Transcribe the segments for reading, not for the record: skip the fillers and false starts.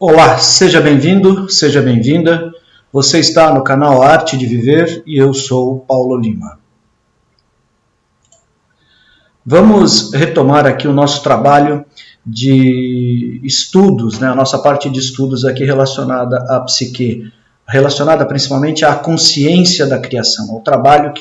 Olá, seja bem-vindo, seja bem-vinda. Você está no canal Arte de Viver e eu sou Paulo Lima. Vamos retomar aqui o nosso trabalho de estudos, a nossa parte de estudos aqui relacionada à psique, relacionada principalmente à consciência da criação, ao trabalho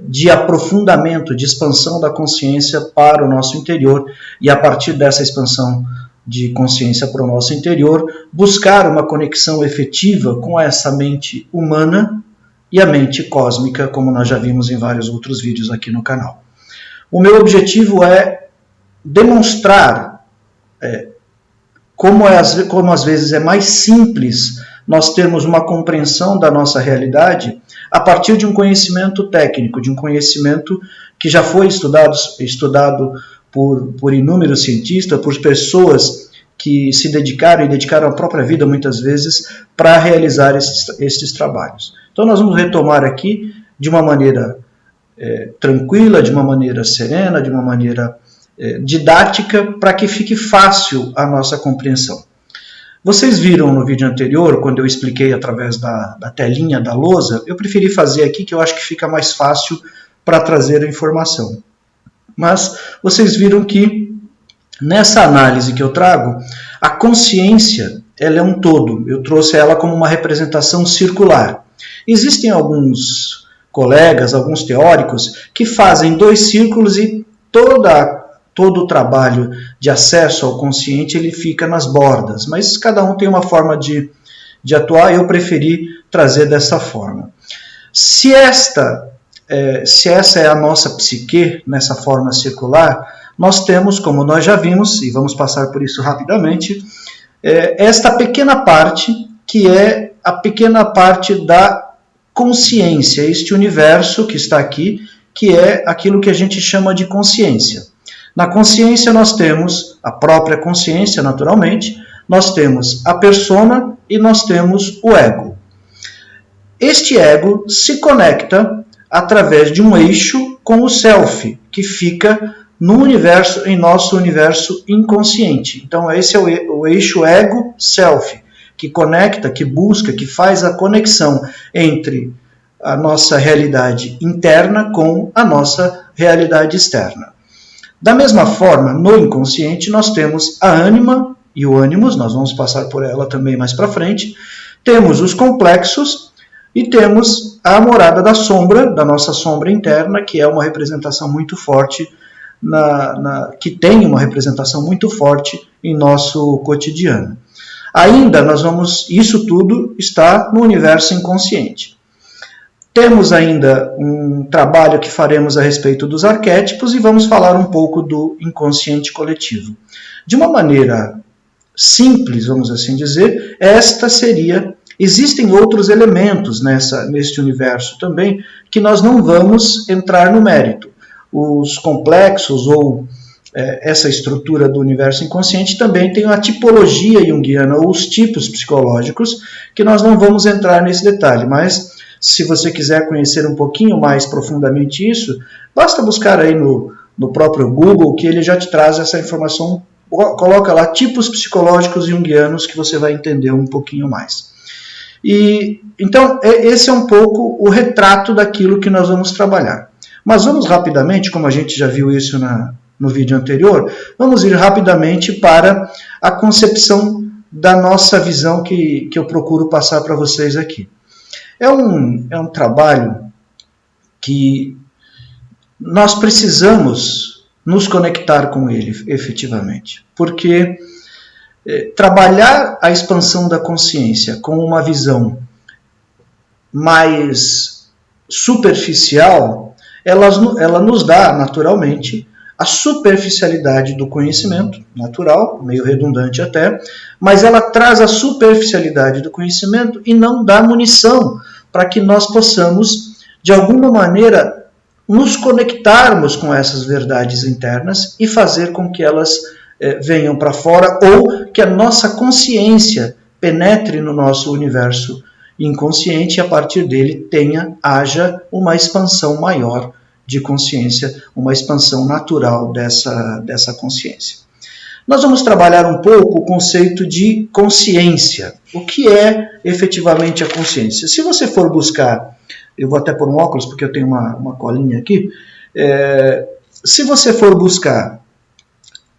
de aprofundamento, de expansão da consciência para o nosso interior e a partir dessa expansão de consciência para o nosso interior, buscar uma conexão efetiva com essa mente humana e a mente cósmica, como nós já vimos em vários outros vídeos aqui no canal. O meu objetivo é demonstrar como às vezes é mais simples nós termos uma compreensão da nossa realidade a partir de um conhecimento técnico, de um conhecimento que já foi estudado por inúmeros cientistas, por pessoas que se dedicaram e dedicaram a própria vida muitas vezes para realizar esses trabalhos. Então nós vamos retomar aqui de uma maneira tranquila, de uma maneira serena, de uma maneira didática, para que fique fácil a nossa compreensão. Vocês viram no vídeo anterior, quando eu expliquei através da telinha da lousa, eu preferi fazer aqui que eu acho que fica mais fácil para trazer a informação. Mas vocês viram que nessa análise que eu trago, a consciência ela é um todo. Eu trouxe ela como uma representação circular. Existem alguns colegas, alguns teóricos, que fazem dois círculos e todo o trabalho de acesso ao consciente ele fica nas bordas. Mas cada um tem uma forma de atuar, eu preferi trazer dessa forma. Se essa é a nossa psique, nessa forma circular, nós temos, como nós já vimos, e vamos passar por isso rapidamente, esta pequena parte, que é a pequena parte da consciência, este universo que está aqui, que é aquilo que a gente chama de consciência. Na consciência nós temos a própria consciência, naturalmente, nós temos a persona e nós temos o ego. Este ego se conecta através de um eixo com o self, que fica em nosso universo inconsciente. Então esse é o eixo ego-self, que conecta, que busca, que faz a conexão entre a nossa realidade interna com a nossa realidade externa. Da mesma forma, no inconsciente nós temos a ânima e o ânimos, nós vamos passar por ela também mais para frente, temos os complexos e temos a morada da sombra, da nossa sombra interna, que é uma representação muito forte, que tem uma representação muito forte em nosso cotidiano. Ainda isso tudo está no universo inconsciente. Temos ainda um trabalho que faremos a respeito dos arquétipos e vamos falar um pouco do inconsciente coletivo. De uma maneira simples, vamos assim dizer, existem outros elementos neste universo também que nós não vamos entrar no mérito. Os complexos ou essa estrutura do universo inconsciente também tem a tipologia junguiana ou os tipos psicológicos que nós não vamos entrar nesse detalhe, mas se você quiser conhecer um pouquinho mais profundamente isso, basta buscar aí no próprio Google que ele já te traz essa informação, coloca lá tipos psicológicos junguianos que você vai entender um pouquinho mais. Então esse é um pouco o retrato daquilo que nós vamos trabalhar. Mas vamos rapidamente, como a gente já viu isso no vídeo anterior, vamos ir rapidamente para a concepção da nossa visão que eu procuro passar para vocês aqui. É um trabalho que nós precisamos nos conectar com ele efetivamente, porque trabalhar a expansão da consciência com uma visão mais superficial, ela nos dá, naturalmente, a superficialidade do conhecimento, natural, meio redundante até, mas ela traz a superficialidade do conhecimento e não dá munição para que nós possamos, de alguma maneira, nos conectarmos com essas verdades internas e fazer com que elas venham para fora ou que a nossa consciência penetre no nosso universo inconsciente e a partir dele haja uma expansão maior de consciência, uma expansão natural dessa consciência. nós vamos trabalhar um pouco o conceito de consciência. O que é efetivamente a consciência? Se você for buscar, eu vou até pôr um óculos porque eu tenho uma colinha aqui, se você for buscar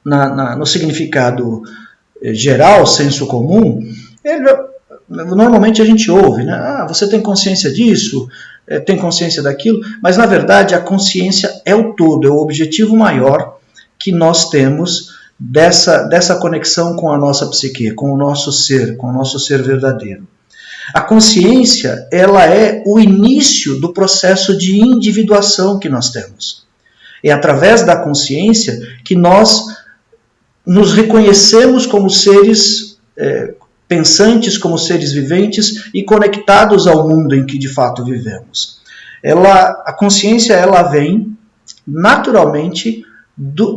no significado geral, senso comum, normalmente a gente ouve, né? Ah, você tem consciência disso, tem consciência daquilo, mas na verdade a consciência é o todo, é o objetivo maior que nós temos dessa conexão com a nossa psique, com o nosso ser verdadeiro. A consciência, ela é o início do processo de individuação que nós temos. É através da consciência que nós nos reconhecemos como seres pensantes, como seres viventes e conectados ao mundo em que de fato vivemos. A consciência, ela vem naturalmente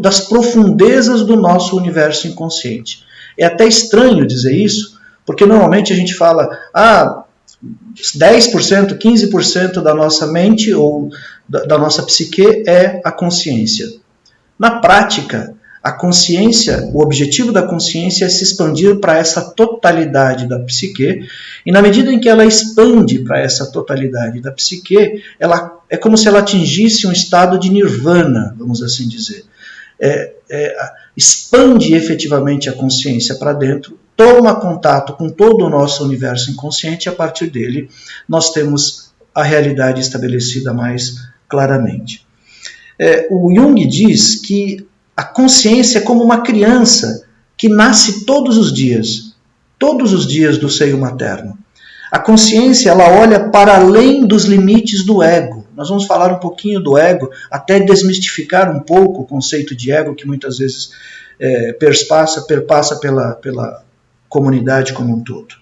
das profundezas do nosso universo inconsciente. É até estranho dizer isso, porque normalmente a gente fala 10%, 15% da nossa mente ou da nossa psique é a consciência. Na prática, a consciência, o objetivo da consciência é se expandir para essa totalidade da psique, e na medida em que ela expande para essa totalidade da psique, é como se ela atingisse um estado de nirvana, vamos assim dizer. Expande efetivamente a consciência para dentro, toma contato com todo o nosso universo inconsciente, e a partir dele nós temos a realidade estabelecida mais claramente. O Jung diz que a consciência é como uma criança que nasce todos os dias do seio materno. A consciência, ela olha para além dos limites do ego. Nós vamos falar um pouquinho do ego, até desmistificar um pouco o conceito de ego, que muitas vezes perpassa pela comunidade como um todo.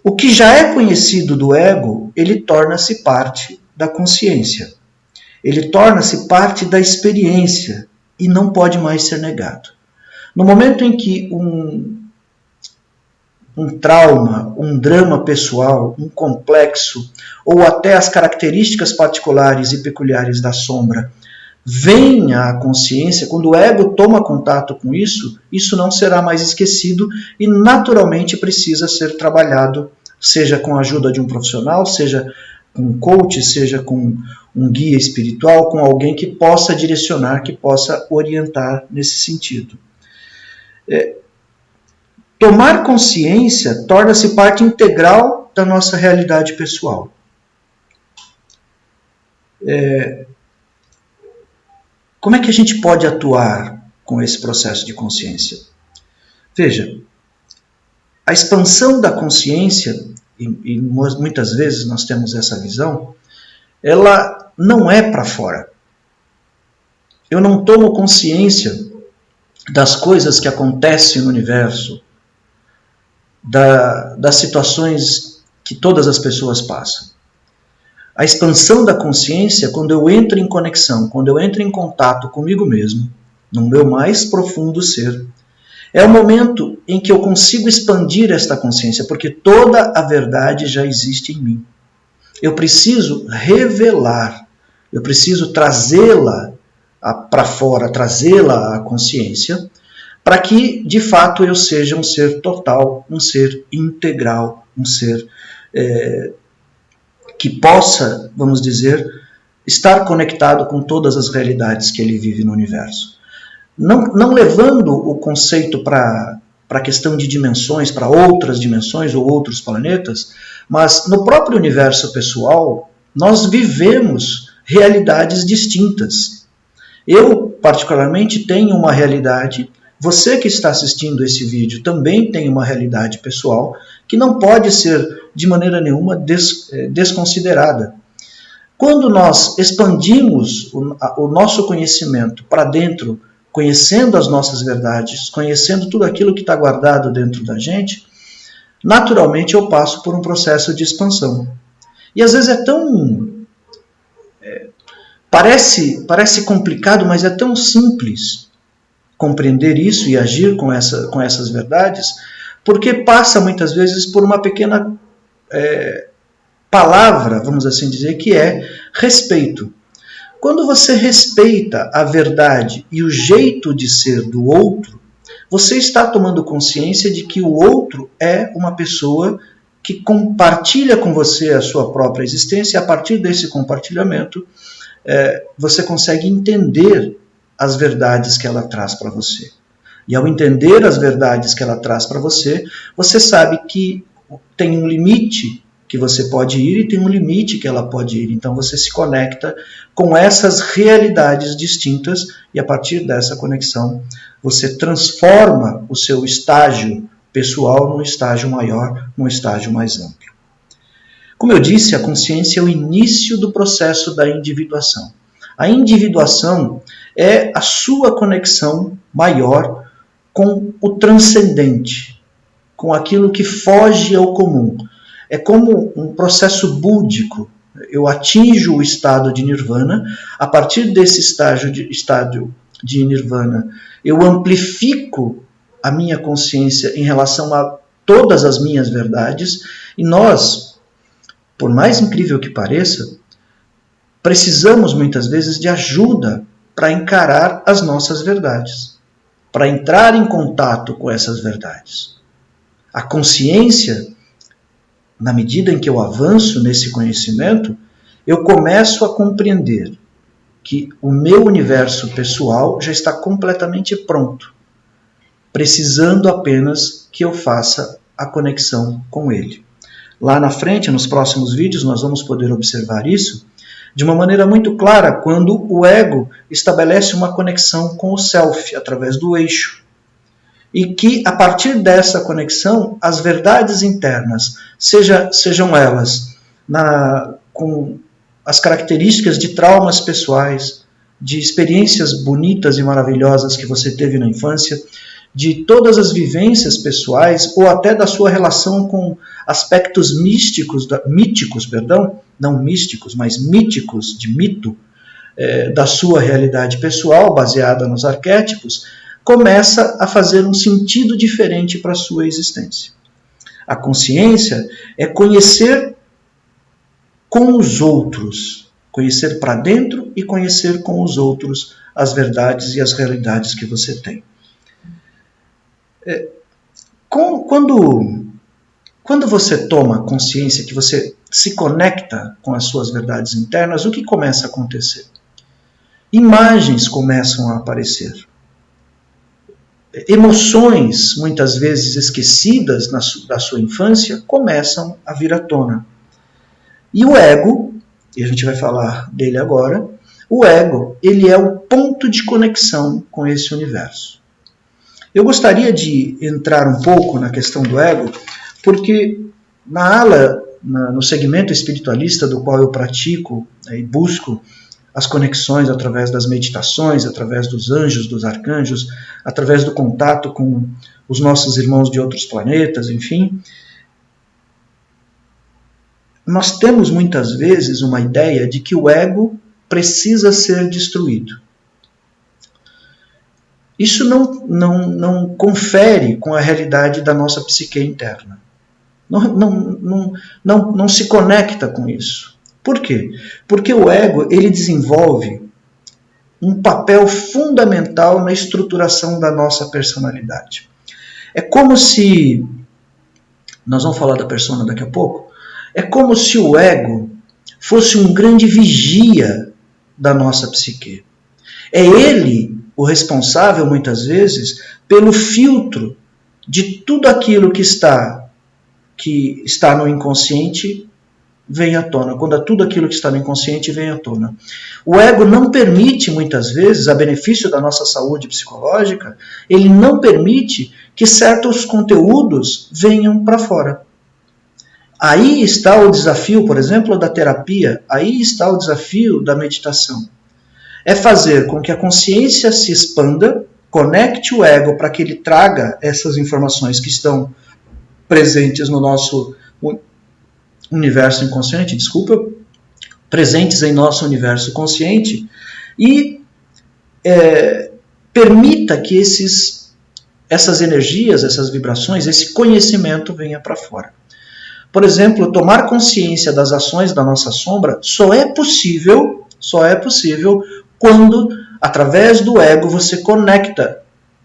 O que já é conhecido do ego, ele torna-se parte da consciência. Ele torna-se parte da experiência e não pode mais ser negado. No momento em que um trauma, um drama pessoal, um complexo, ou até as características particulares e peculiares da sombra venha à consciência, quando o ego toma contato com isso, isso não será mais esquecido e naturalmente precisa ser trabalhado, seja com a ajuda de um profissional, seja com um coach, seja com um guia espiritual, com alguém que possa direcionar, que possa orientar nesse sentido. Tomar consciência torna-se parte integral da nossa realidade pessoal. Como é que a gente pode atuar com esse processo de consciência? Veja, a expansão da consciência, e muitas vezes nós temos essa visão, ela não é para fora. Eu não tomo consciência das coisas que acontecem no universo, das situações que todas as pessoas passam. A expansão da consciência, quando eu entro em conexão, quando eu entro em contato comigo mesmo, no meu mais profundo ser, é o momento em que eu consigo expandir esta consciência, porque toda a verdade já existe em mim. Eu preciso revelar, eu preciso trazê-la para fora, trazê-la à consciência, para que, de fato, eu seja um ser total, um ser integral, um ser que possa, vamos dizer, estar conectado com todas as realidades que ele vive no universo. Não levando o conceito para a questão de dimensões, para outras dimensões ou outros planetas, mas no próprio universo pessoal, nós vivemos realidades distintas. Eu, particularmente, tenho uma realidade, você que está assistindo esse vídeo também tem uma realidade pessoal que não pode ser, de maneira nenhuma, desconsiderada. Quando nós expandimos o nosso conhecimento para dentro, conhecendo as nossas verdades, conhecendo tudo aquilo que está guardado dentro da gente, naturalmente eu passo por um processo de expansão. E às vezes parece complicado, mas é tão simples compreender isso e agir com essas verdades, porque passa muitas vezes por uma pequena palavra, vamos assim dizer, que é respeito. Quando você respeita a verdade e o jeito de ser do outro, você está tomando consciência de que o outro é uma pessoa que compartilha com você a sua própria existência, e a partir desse compartilhamento, você consegue entender as verdades que ela traz para você. E ao entender as verdades que ela traz para você, você sabe que tem um limite que você pode ir e tem um limite que ela pode ir. Então você se conecta com essas realidades distintas e a partir dessa conexão você transforma o seu estágio pessoal num estágio maior, num estágio mais amplo. Como eu disse, a consciência é o início do processo da individuação. A individuação é a sua conexão maior com o transcendente, com aquilo que foge ao comum. É como um processo búdico. Eu atinjo o estado de nirvana, a partir desse estágio de nirvana, eu amplifico a minha consciência em relação a todas as minhas verdades, e nós, por mais incrível que pareça, precisamos muitas vezes de ajuda para encarar as nossas verdades, para entrar em contato com essas verdades. A consciência, na medida em que eu avanço nesse conhecimento, eu começo a compreender que o meu universo pessoal já está completamente pronto, precisando apenas que eu faça a conexão com ele. Lá na frente, nos próximos vídeos, nós vamos poder observar isso de uma maneira muito clara quando o ego estabelece uma conexão com o self, através do eixo. E que, a partir dessa conexão, as verdades internas, sejam elas com as características de traumas pessoais, de experiências bonitas e maravilhosas que você teve na infância, de todas as vivências pessoais, ou até da sua relação com aspectos míticos, não místicos, mas míticos, de mito, da sua realidade pessoal, baseada nos arquétipos, começa a fazer um sentido diferente para a sua existência. A consciência é conhecer com os outros, conhecer para dentro e conhecer com os outros as verdades e as realidades que você tem. Quando você toma consciência que você se conecta com as suas verdades internas, o que começa a acontecer? Imagens começam a aparecer. Emoções, muitas vezes esquecidas da sua infância, começam a vir à tona. E o ego, e a gente vai falar dele agora, o ego, ele é o ponto de conexão com esse universo. Eu gostaria de entrar um pouco na questão do ego, porque no segmento espiritualista do qual eu pratico e busco as conexões através das meditações, através dos anjos, dos arcanjos, através do contato com os nossos irmãos de outros planetas, enfim, nós temos muitas vezes uma ideia de que o ego precisa ser destruído. Isso não confere com a realidade da nossa psique interna. Não se conecta com isso. Por quê? Porque o ego ele desenvolve um papel fundamental na estruturação da nossa personalidade. É como se, nós vamos falar da persona daqui a pouco, é como se o ego fosse um grande vigia da nossa psique. É ele o responsável, muitas vezes, pelo filtro de tudo aquilo que está no inconsciente vem à tona. Quando tudo aquilo que está no inconsciente vem à tona. O ego não permite, muitas vezes, a benefício da nossa saúde psicológica, ele não permite que certos conteúdos venham para fora. Aí está o desafio, por exemplo, da terapia, aí está o desafio da meditação. É fazer com que a consciência se expanda, conecte o ego para que ele traga essas informações que estão presentes no nosso universo inconsciente, presentes em nosso universo consciente, e permita que essas energias, essas vibrações, esse conhecimento venha para fora. Por exemplo, tomar consciência das ações da nossa sombra só é possível Só é possível quando, através do ego, você conecta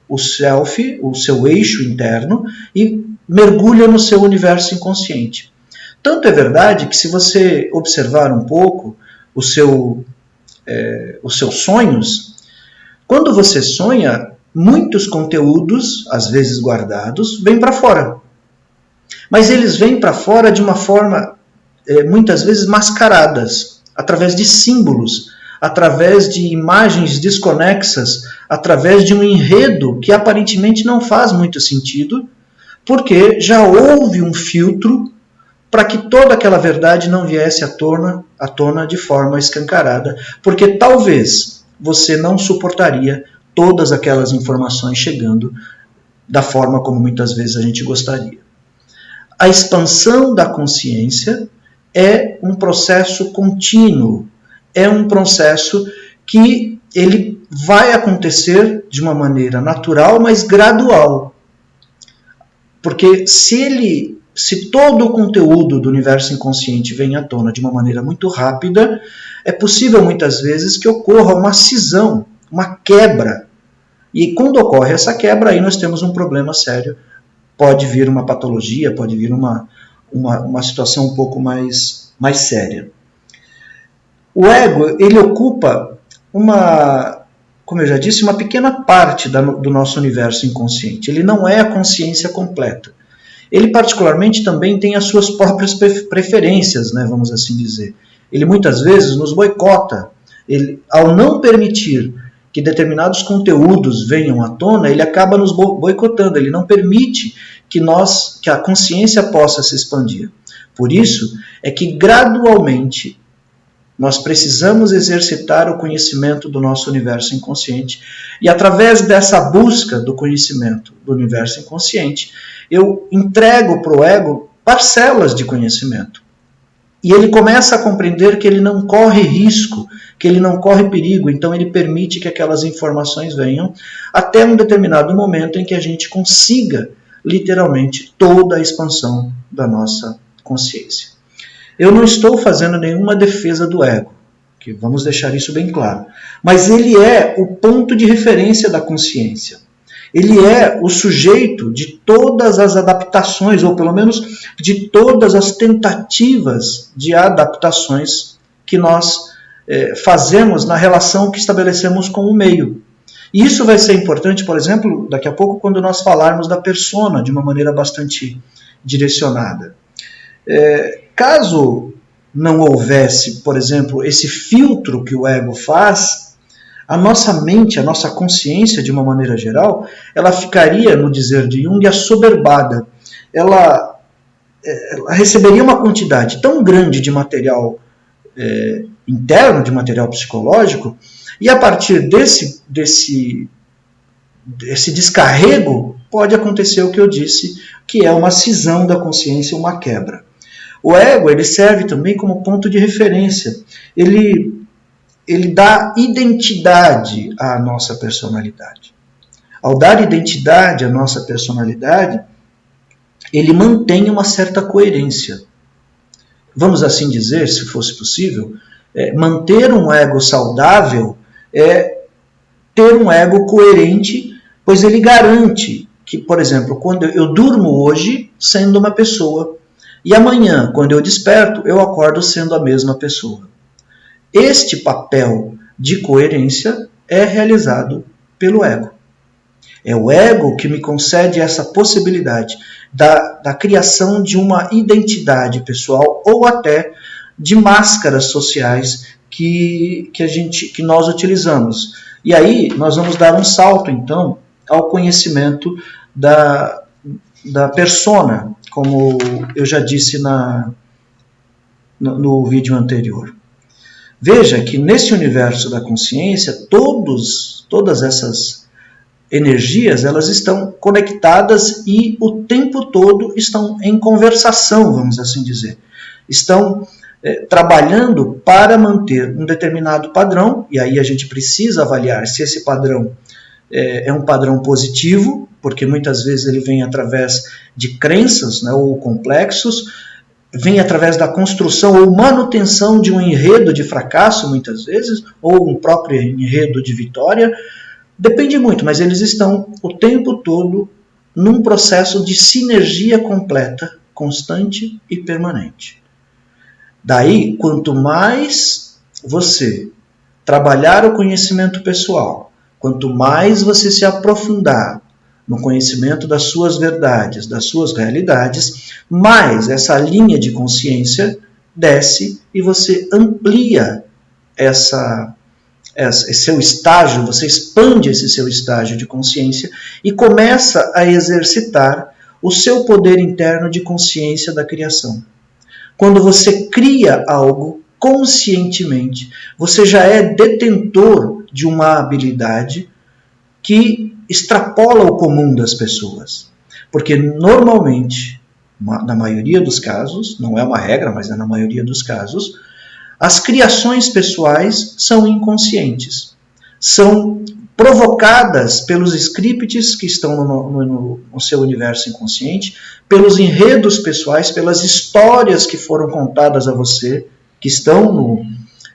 o self, o seu eixo interno, e mergulha no seu universo inconsciente. Tanto é verdade que, se você observar um pouco os seus sonhos, quando você sonha, muitos conteúdos, às vezes guardados, vêm para fora. Mas eles vêm para fora de uma forma, muitas vezes, mascaradas, através de símbolos, através de imagens desconexas, através de um enredo que aparentemente não faz muito sentido, porque já houve um filtro para que toda aquela verdade não viesse à tona de forma escancarada, porque talvez você não suportaria todas aquelas informações chegando da forma como muitas vezes a gente gostaria. A expansão da consciência é um processo contínuo, é um processo que ele vai acontecer de uma maneira natural, mas gradual. Porque se todo o conteúdo do universo inconsciente vem à tona de uma maneira muito rápida, é possível muitas vezes que ocorra uma cisão, uma quebra. E quando ocorre essa quebra, aí nós temos um problema sério. Pode vir uma patologia, pode vir uma situação um pouco mais séria. O ego, ele ocupa como eu já disse, uma pequena parte do nosso universo inconsciente. Ele não é a consciência completa. Ele particularmente também tem as suas próprias preferências, né, vamos assim dizer. Ele muitas vezes nos boicota. Ele, ao não permitir que determinados conteúdos venham à tona, ele acaba nos boicotando, ele não permite que a consciência possa se expandir. Por isso é que gradualmente nós precisamos exercitar o conhecimento do nosso universo inconsciente, e através dessa busca do conhecimento do universo inconsciente, eu entrego para o ego parcelas de conhecimento. E ele começa a compreender que ele não corre risco, que ele não corre perigo, então ele permite que aquelas informações venham até um determinado momento em que a gente consiga, literalmente, toda a expansão da nossa consciência. Eu não estou fazendo nenhuma defesa do ego, que vamos deixar isso bem claro, mas ele é o ponto de referência da consciência. Ele é o sujeito de todas as adaptações, ou pelo menos de todas as tentativas de adaptações que nós fazemos na relação que estabelecemos com o meio. E isso vai ser importante, por exemplo, daqui a pouco, quando nós falarmos da persona de uma maneira bastante direcionada. Caso não houvesse, por exemplo, esse filtro que o ego faz, a nossa mente, a nossa consciência, de uma maneira geral, ela ficaria, no dizer de Jung, assoberbada. Ela receberia uma quantidade tão grande de material interno, de material psicológico, e a partir desse descarrego pode acontecer o que eu disse, que é uma cisão da consciência, uma quebra. O ego, ele serve também como ponto de referência. Ele dá identidade à nossa personalidade. Ao dar identidade à nossa personalidade, ele mantém uma certa coerência. Vamos assim dizer, se fosse possível, manter um ego saudável é ter um ego coerente, pois ele garante que, por exemplo, quando eu durmo hoje sendo uma pessoa, e amanhã, quando eu desperto, eu acordo sendo a mesma pessoa. Este papel de coerência é realizado pelo ego. É o ego que me concede essa possibilidade da criação de uma identidade pessoal, ou até de máscaras sociais que nós utilizamos. E aí nós vamos dar um salto, então, ao conhecimento da persona, como eu já disse no vídeo anterior. Veja que nesse universo da consciência, todas essas energias, elas estão conectadas e o tempo todo estão em conversação, vamos assim dizer. Estão trabalhando para manter um determinado padrão, e aí a gente precisa avaliar se esse padrão é um padrão positivo, porque muitas vezes ele vem através de crenças, né, ou complexos, vem através da construção ou manutenção de um enredo de fracasso, muitas vezes, ou um próprio enredo de vitória. Depende muito, mas eles estão o tempo todo num processo de sinergia completa, constante e permanente. Daí, quanto mais você trabalhar o conhecimento pessoal, quanto mais você se aprofundar no conhecimento das suas verdades, das suas realidades, mais essa linha de consciência desce e você amplia esse seu estágio, você expande esse seu estágio de consciência e começa a exercitar o seu poder interno de consciência da criação. Quando você cria algo conscientemente, você já é detentor de uma habilidade que extrapola o comum das pessoas. Porque normalmente, na maioria dos casos, não é uma regra, mas é na maioria dos casos, as criações pessoais são inconscientes. São provocadas pelos scripts que estão no seu universo inconsciente, pelos enredos pessoais, pelas histórias que foram contadas a você, que estão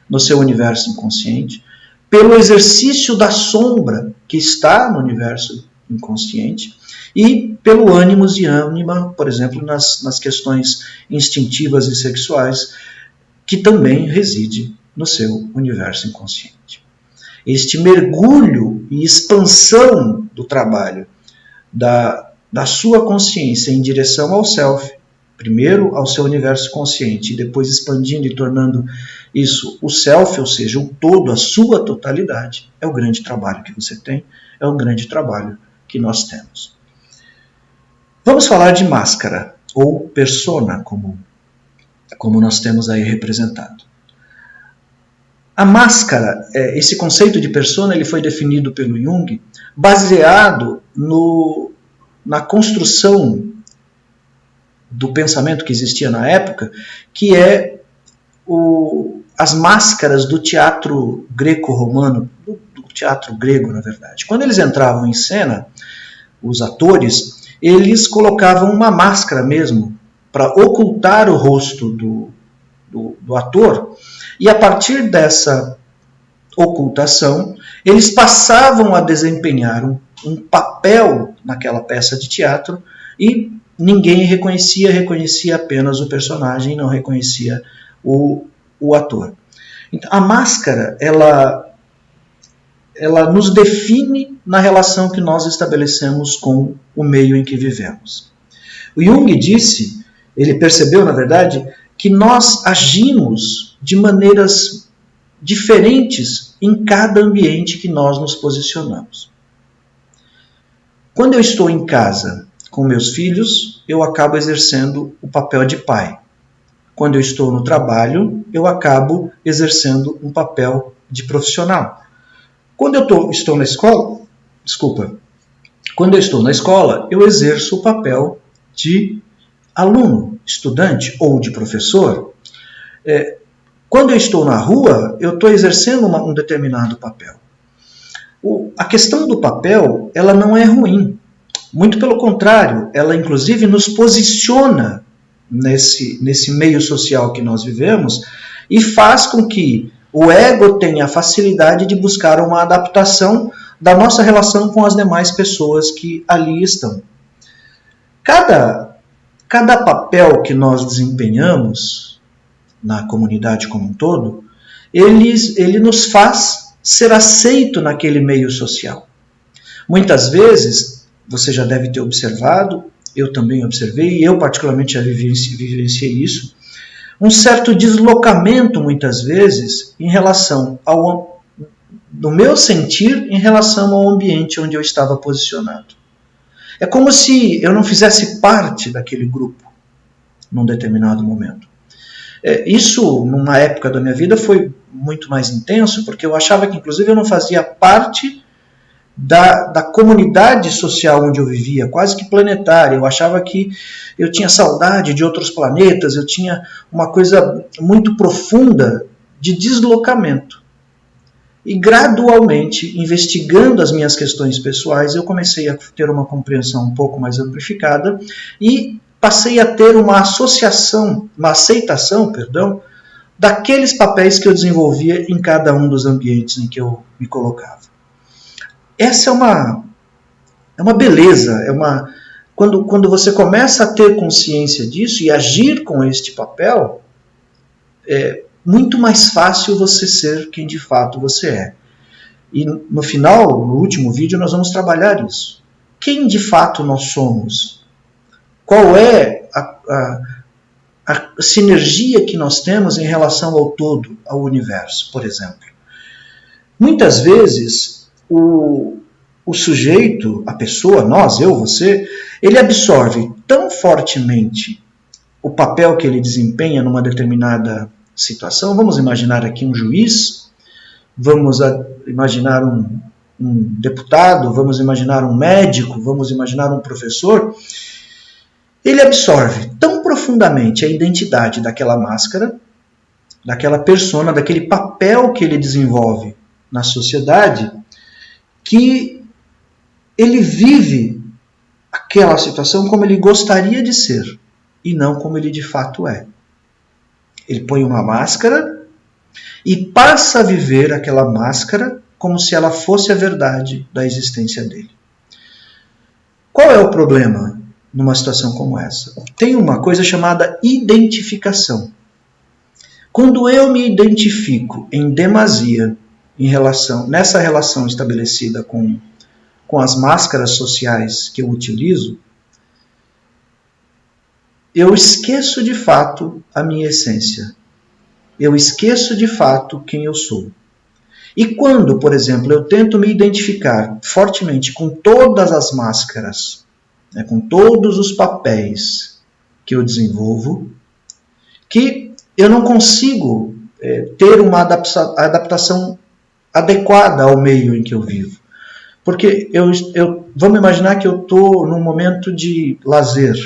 no seu universo inconsciente, pelo exercício da sombra que está no universo inconsciente e pelo ânimos e ânima, por exemplo, nas questões instintivas e sexuais, que também reside no seu universo inconsciente. Este mergulho e expansão do trabalho da sua consciência em direção ao self, primeiro ao seu universo consciente e depois expandindo e tornando isso o self, ou seja, o todo, a sua totalidade, é o grande trabalho que você tem, é o grande trabalho que nós temos. Vamos falar de máscara, ou persona, como nós temos aí representado. A máscara, esse conceito de persona, ele foi definido pelo Jung, baseado na construção do pensamento que existia na época, que é as máscaras do teatro greco-romano, do teatro grego, na verdade. Quando eles entravam em cena, os atores, eles colocavam uma máscara mesmo, para ocultar o rosto do ator, e a partir dessa ocultação, eles passavam a desempenhar um papel naquela peça de teatro e ninguém reconhecia apenas o personagem, não reconhecia o ator. Então, a máscara, ela nos define na relação que nós estabelecemos com o meio em que vivemos. O Jung disse, ele percebeu, na verdade, que nós agimos de maneiras diferentes em cada ambiente que nós nos posicionamos. Quando eu estou em casa com meus filhos, eu acabo exercendo o papel de pai. Quando eu estou no trabalho, eu acabo exercendo um papel de profissional. Quando eu estou na escola, quando eu estou na escola, eu exerço o papel de aluno, estudante ou de professor. Quando eu estou na rua, eu estou exercendo um determinado papel. A questão do papel, ela não é ruim. Muito pelo contrário, ela inclusive nos posiciona nesse meio social que nós vivemos e faz com que o ego tenha a facilidade de buscar uma adaptação da nossa relação com as demais pessoas que ali estão. Cada papel que nós desempenhamos na comunidade como um todo, ele nos faz ser aceito naquele meio social. Muitas vezes, você já deve ter observado, eu também observei, e eu particularmente já vivenciei isso, um certo deslocamento, muitas vezes, em relação do meu sentir em relação ao ambiente onde eu estava posicionado. É como se eu não fizesse parte daquele grupo num determinado momento. Isso, numa época da minha vida, foi muito mais intenso, porque eu achava que, inclusive, eu não fazia parte da comunidade social onde eu vivia, quase que planetária. Eu achava que eu tinha saudade de outros planetas, eu tinha uma coisa muito profunda de deslocamento. E gradualmente, investigando as minhas questões pessoais, eu comecei a ter uma compreensão um pouco mais amplificada e passei a ter uma associação, uma aceitação, perdão, daqueles papéis que eu desenvolvia em cada um dos ambientes em que eu me colocava. Essa é uma beleza, quando você começa a ter consciência disso e agir com este papel, é muito mais fácil você ser quem de fato você é. E no final, no último vídeo, nós vamos trabalhar isso. Quem de fato nós somos? Qual é a sinergia que nós temos em relação ao todo, ao universo, por exemplo? Muitas vezes, o sujeito, a pessoa, nós, eu, você, ele absorve tão fortemente o papel que ele desempenha numa determinada situação. Vamos imaginar aqui um juiz, vamos imaginar um deputado, vamos imaginar um médico, vamos imaginar um professor. Ele absorve tão profundamente a identidade daquela máscara, daquela persona, daquele papel que ele desenvolve na sociedade, que ele vive aquela situação como ele gostaria de ser e não como ele de fato é. Ele põe uma máscara e passa a viver aquela máscara como se ela fosse a verdade da existência dele. Qual é o problema numa situação como essa? Tem uma coisa chamada identificação. Quando eu me identifico em demasia nessa relação estabelecida com as máscaras sociais que eu utilizo, eu esqueço de fato a minha essência. Eu esqueço de fato quem eu sou. E quando, por exemplo, eu tento me identificar fortemente com todas as máscaras, com todos os papéis que eu desenvolvo, que eu não consigo ter uma adaptação adequada ao meio em que eu vivo. Porque vamos imaginar que eu estou num momento de lazer.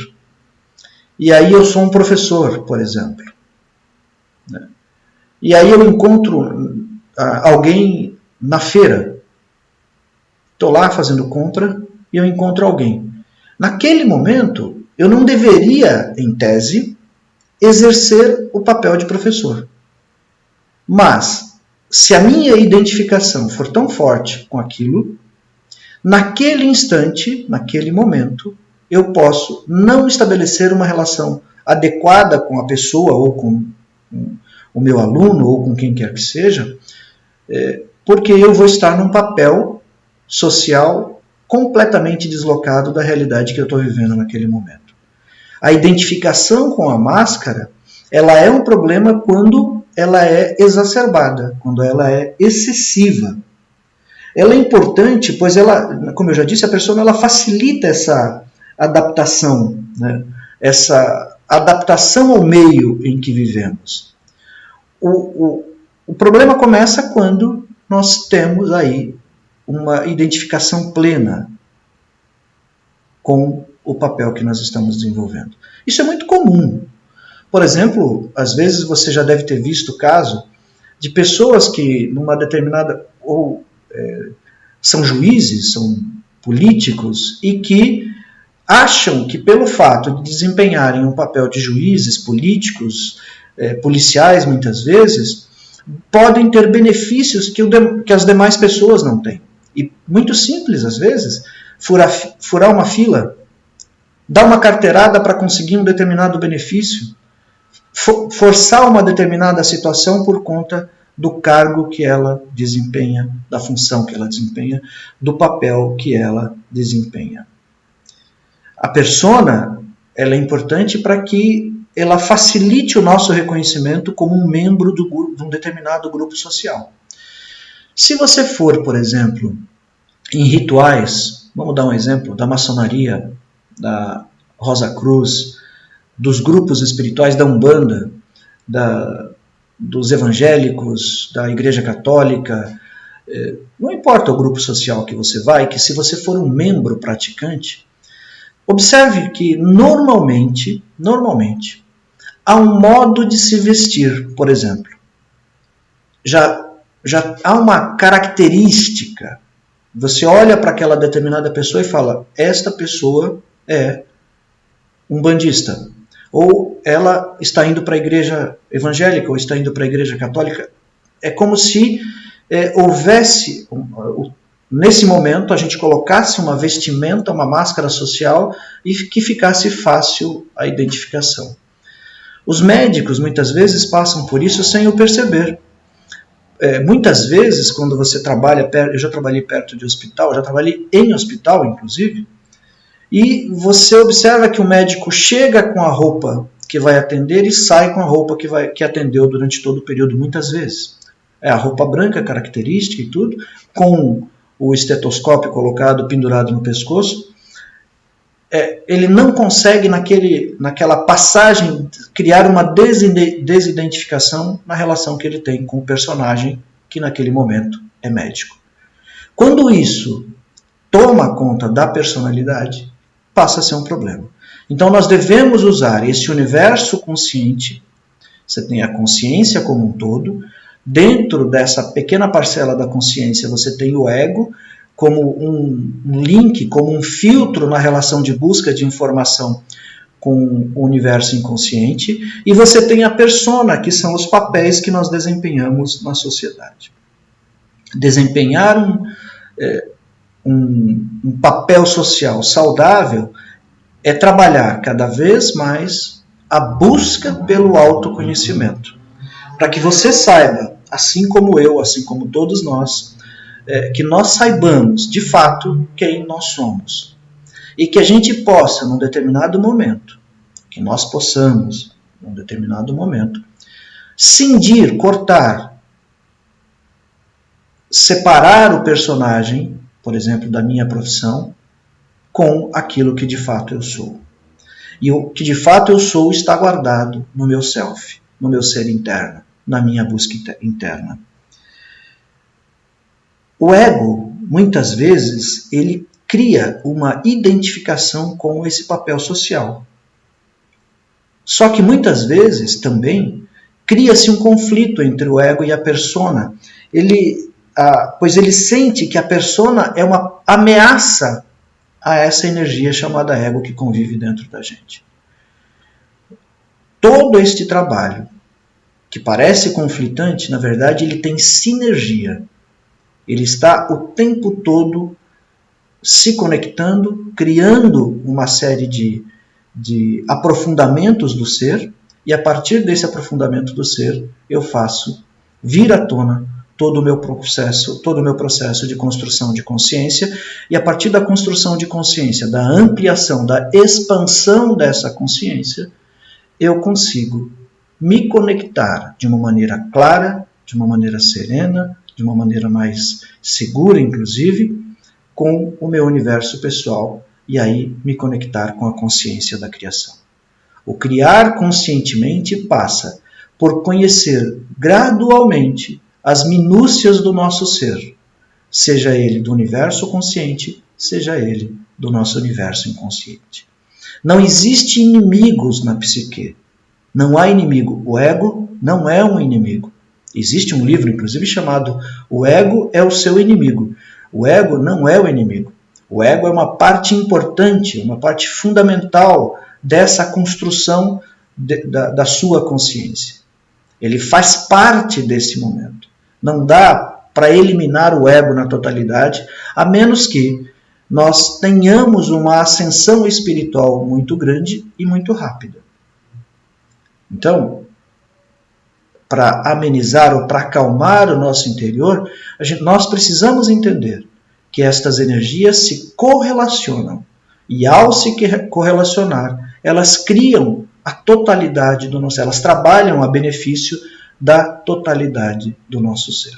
E aí eu sou um professor, por exemplo. E aí eu encontro alguém na feira. Estou lá fazendo compra e eu encontro alguém. Naquele momento, eu não deveria, em tese, exercer o papel de professor. Mas, se a minha identificação for tão forte com aquilo, naquele instante, naquele momento, eu posso não estabelecer uma relação adequada com a pessoa ou com o meu aluno ou com quem quer que seja, porque eu vou estar num papel social completamente deslocado da realidade que eu estou vivendo naquele momento. A identificação com a máscara, ela é um problema quando ela é exacerbada, quando ela é excessiva. Ela é importante, pois ela, como eu já disse, a persona ela facilita essa adaptação, né? Essa adaptação ao meio em que vivemos. O problema começa quando nós temos aí uma identificação plena com o papel que nós estamos desenvolvendo. Isso é muito comum. Por exemplo, às vezes você já deve ter visto o caso de pessoas que numa determinada são juízes, são políticos e que acham que pelo fato de desempenharem um papel de juízes, políticos, policiais muitas vezes, podem ter benefícios que as demais pessoas não têm. E muito simples às vezes, furar uma fila, dar uma carteirada para conseguir um determinado benefício, forçar uma determinada situação por conta do cargo que ela desempenha, da função que ela desempenha, do papel que ela desempenha. A persona, ela é importante para que ela facilite o nosso reconhecimento como um membro de um determinado grupo social. Se você for, por exemplo, em rituais, vamos dar um exemplo, da maçonaria, da Rosa Cruz, dos grupos espirituais da Umbanda, dos evangélicos, da Igreja Católica, não importa o grupo social que você vai, que se você for um membro praticante, observe que normalmente, há um modo de se vestir, por exemplo. Já há uma característica. Você olha para aquela determinada pessoa e fala, esta pessoa é umbandista, ou ela está indo para a igreja evangélica, ou está indo para a igreja católica. É como se houvesse, nesse momento, a gente colocasse uma vestimenta, uma máscara social e que ficasse fácil a identificação. Os médicos muitas vezes passam por isso sem o perceber. Muitas vezes, quando você trabalha perto, eu já trabalhei perto de hospital, já trabalhei em hospital, inclusive, e você observa que o médico chega com a roupa que vai atender e sai com a roupa que atendeu durante todo o período, muitas vezes. É a roupa branca característica e tudo, com o estetoscópio colocado, pendurado no pescoço. Ele não consegue, naquela passagem, criar uma desidentificação na relação que ele tem com o personagem, que naquele momento é médico. Quando isso toma conta da personalidade, passa a ser um problema. Então nós devemos usar esse universo consciente. Você tem a consciência como um todo. Dentro dessa pequena parcela da consciência você tem o ego como um link, como um filtro na relação de busca de informação com o universo inconsciente, e você tem a persona, que são os papéis que nós desempenhamos na sociedade. Desempenhar um papel social saudável é trabalhar cada vez mais a busca pelo autoconhecimento, para que você saiba, assim como eu, assim como todos nós, que nós saibamos de fato quem nós somos. E que a gente possa, num determinado momento, que nós possamos, num determinado momento, cindir, cortar, separar o personagem, por exemplo, da minha profissão, com aquilo que de fato eu sou. E o que de fato eu sou está guardado no meu self, no meu ser interno, na minha busca interna. O ego, muitas vezes, ele cria uma identificação com esse papel social. Só que muitas vezes também cria-se um conflito entre o ego e a persona. Pois ele sente que a persona é uma ameaça a essa energia chamada ego que convive dentro da gente. Todo este trabalho, que parece conflitante, na verdade ele tem sinergia. Ele está o tempo todo se conectando, criando uma série de aprofundamentos do ser, e a partir desse aprofundamento do ser, eu faço vir à tona todo o meu processo de construção de consciência, e a partir da construção de consciência, da ampliação, da expansão dessa consciência, eu consigo me conectar de uma maneira clara, de uma maneira serena, de uma maneira mais segura, inclusive, com o meu universo pessoal, e aí me conectar com a consciência da criação. O criar conscientemente passa por conhecer gradualmente as minúcias do nosso ser, seja ele do universo consciente, seja ele do nosso universo inconsciente. Não existe inimigos na psique. Não há inimigo. O ego não é um inimigo. Existe um livro, inclusive, chamado O Ego é o Seu Inimigo. O ego não é o inimigo. O ego é uma parte importante, uma parte fundamental dessa construção da sua consciência. Ele faz parte desse momento. Não dá para eliminar o ego na totalidade, a menos que nós tenhamos uma ascensão espiritual muito grande e muito rápida. Então, para amenizar ou para acalmar o nosso interior, nós precisamos entender que estas energias se correlacionam. E ao se correlacionar, elas criam a totalidade do nosso, elas trabalham a benefício da totalidade do nosso ser.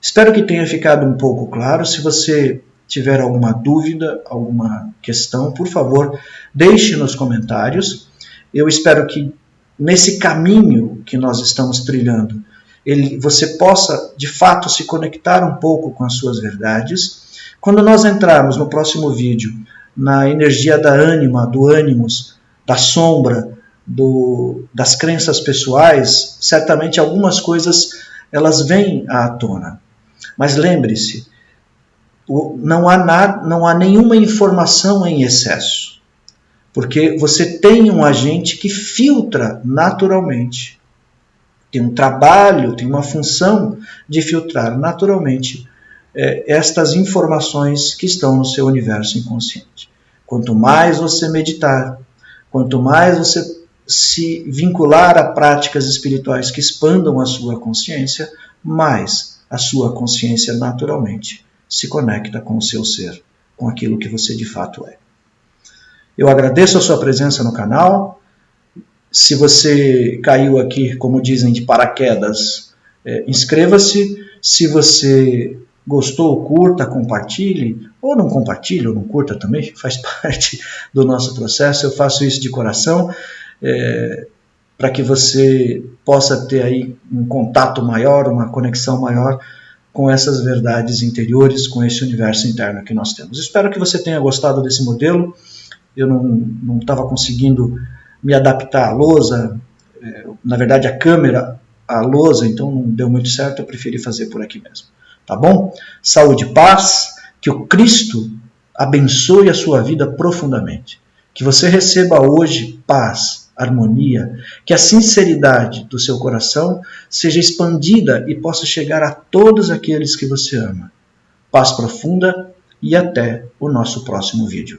Espero que tenha ficado um pouco claro. Se você tiver alguma dúvida, alguma questão, por favor, deixe nos comentários. Eu espero que nesse caminho que nós estamos trilhando, você possa, de fato, se conectar um pouco com as suas verdades. Quando nós entrarmos no próximo vídeo na energia da ânima, do ânimos, da sombra, das crenças pessoais, certamente algumas coisas elas vêm à tona. Mas lembre-se, não há nenhuma informação em excesso. Porque você tem um agente que filtra naturalmente. Tem um trabalho, tem uma função de filtrar naturalmente estas informações que estão no seu universo inconsciente. Quanto mais você meditar, quanto mais você se vincular a práticas espirituais que expandam a sua consciência, mais a sua consciência naturalmente se conecta com o seu ser, com aquilo que você de fato é. Eu agradeço a sua presença no canal. Se você caiu aqui, como dizem, de paraquedas, inscreva-se. Se você gostou, curta, compartilhe, ou não compartilhe, ou não curta também, faz parte do nosso processo. Eu faço isso de coração, para que você possa ter aí um contato maior, uma conexão maior com essas verdades interiores, com esse universo interno que nós temos. Espero que você tenha gostado desse modelo. Eu não estava conseguindo me adaptar à lousa, na verdade a câmera à lousa, então não deu muito certo, eu preferi fazer por aqui mesmo. Tá bom? Saúde e paz, que o Cristo abençoe a sua vida profundamente. Que você receba hoje paz, harmonia, que a sinceridade do seu coração seja expandida e possa chegar a todos aqueles que você ama. Paz profunda e até o nosso próximo vídeo.